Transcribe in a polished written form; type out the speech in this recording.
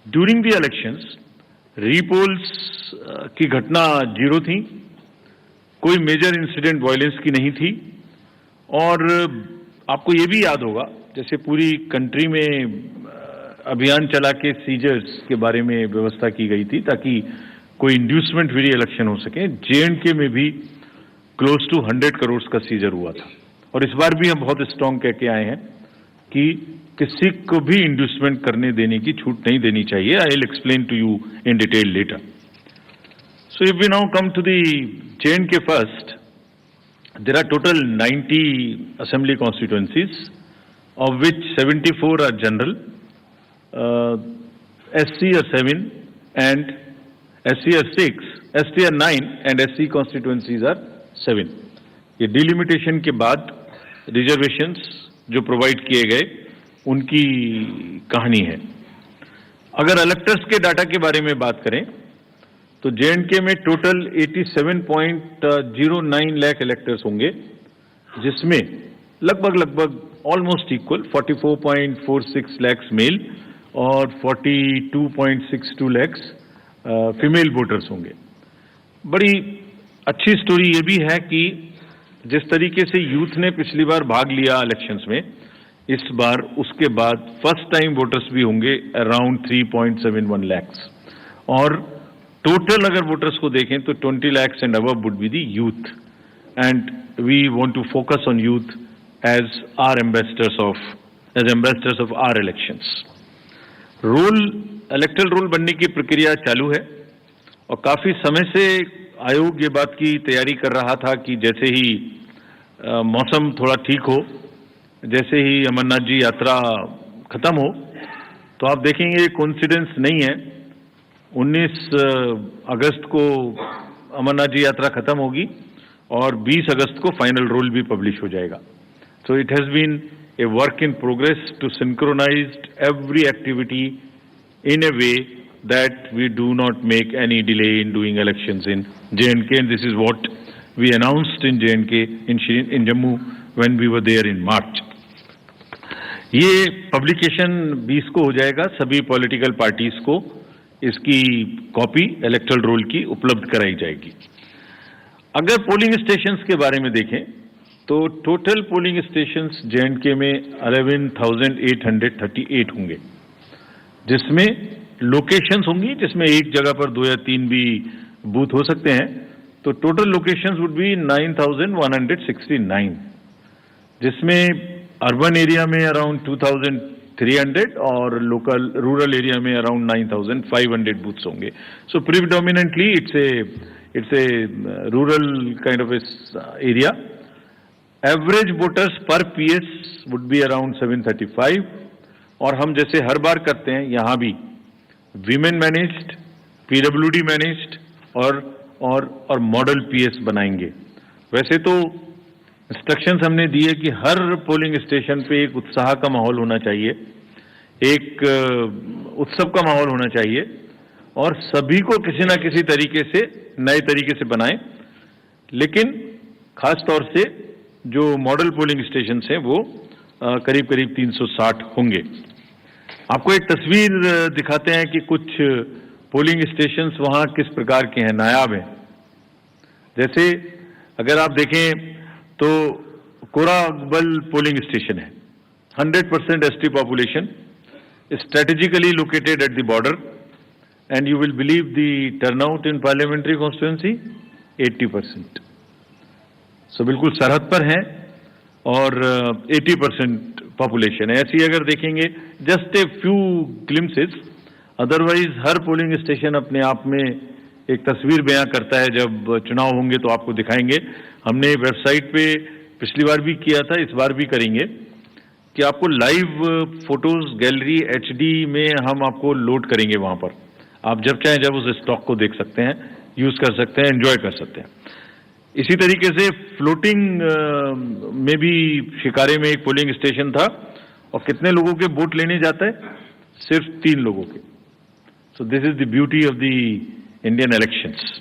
During the elections रीपोल्स की घटना zero थी, कोई मेजर इंसिडेंट वायलेंस की नहीं थी। और आपको ये भी याद होगा, जैसे पूरी कंट्री में अभियान चला के सीजर्स के बारे में व्यवस्था की गई थी ताकि कोई इंड्यूसमेंट फ्री इलेक्शन हो सके। JNK में भी क्लोज टू 100 करोड़ का सीजर हुआ था। और इस बार भी हम बहुत स्ट्रांग कह के आए हैं कि किसी को भी इंड्यूसमेंट करने देने की छूट नहीं देनी चाहिए। I will explain to you in detail later. So if we now come to the JNK first, there are total 90 assembly constituencies, of which 74 are general, SC are 7 and SC are 6, ST are 9 and SC constituencies are 7. ये delimitation के बाद reservations जो provide किए गए उनकी कहानी है। अगर इलेक्टर्स के डाटा के बारे में बात करें तो JNK में टोटल 87.09 लाख इलेक्टर्स होंगे, जिसमें लगभग ऑलमोस्ट इक्वल 44.46 लाख मेल और 42.62 लाख फीमेल वोटर्स होंगे। बड़ी अच्छी स्टोरी ये भी है कि जिस तरीके से यूथ ने पिछली बार भाग लिया इलेक्शंस में, इस बार उसके बाद फर्स्ट टाइम वोटर्स भी होंगे अराउंड 3.71 लाख। और टोटल अगर वोटर्स को देखें तो 20 lakhs and above would be the youth, and we want to focus on youth as ambassadors of our elections. Electoral roll बनने की प्रक्रिया चालू है और काफी समय से आयोग ये बात की तैयारी कर रहा था कि जैसे ही मौसम थोड़ा ठीक हो, जैसे ही अमरनाथ जी यात्रा खत्म हो, तो आप देखेंगे कोइंसिडेंस नहीं है, 19 अगस्त को अमरनाथ जी यात्रा खत्म होगी और 20 अगस्त को फाइनल रोल भी पब्लिश हो जाएगा। So it has been a work in progress to synchronise every activity in a way that we do not make any delay in doing elections in JNK, and this is what we announced in JNK in Jammu when we were there in March. ये publication 20 को हो जाएगा। सभी political parties को इसकी copy electoral role की उपलब्ध कराई जाएगी। अगर पोलिंग स्टेशंस के बारे में देखें तो टोटल पोलिंग स्टेशंस JNK में 11,838 होंगे, जिसमें लोकेशंस होंगी, जिसमें एक जगह पर 2 या 3 भी बूथ हो सकते हैं। तो टोटल लोकेशंस वुड बी 9,169, जिसमें अर्बन एरिया में अराउंड 2,300 और रूरल एरिया में अराउंड 9,500 बूथ्स होंगे। So predominantly it's a rural kind of area. Average voters पर PS वुड बी अराउंड 735, और हम जैसे हर बार करते हैं यहाँ भी वीमेन मैनेज्ड, PWD मैनेज्ड और मॉडल PS बनाएंगे। वैसे तो इंस्ट्रक्शंस हमने दिए कि हर पोलिंग स्टेशन पे एक उत्साह का माहौल होना चाहिए, एक उत्सव का माहौल होना चाहिए, और सभी को किसी ना किसी तरीके से नए तरीके से बनाएं। लेकिन खास तौर से जो मॉडल पोलिंग स्टेशन हैं वो करीब 360 होंगे। आपको एक तस्वीर दिखाते हैं कि कुछ पोलिंग स्टेशंस वहां किस प्रकार के हैं, नायाब हैं। जैसे अगर आप देखें तो कोराबल पोलिंग स्टेशन है, 100% ST population, strategically located at the border, and you will believe the turnout in parliamentary constituency 80%। सो बिल्कुल सरहद पर है और 80% पॉपुलेशन है। ऐसी अगर देखेंगे just a few glimpses, otherwise her polling station अपने आप में एक तस्वीर बयां करता है। जब चुनाव होंगे तो आपको दिखाएंगे। हमने वेबसाइट पे पिछली बार भी किया था, इस बार भी करेंगे कि आपको लाइव फोटोज गैलरी HD में हम आपको लोड करेंगे। वहां पर आप जब चाहें जब उस स्टॉक को देख सकते हैं, यूज कर सकते हैं, एंजॉय कर सकते हैं। इसी तरीके से फ्लोटिंग में भी शिकारे में एक पोलिंग स्टेशन था, और कितने लोगों के वोट लेने जाता है? सिर्फ 3 लोगों के। So this is the beauty of the Indian elections.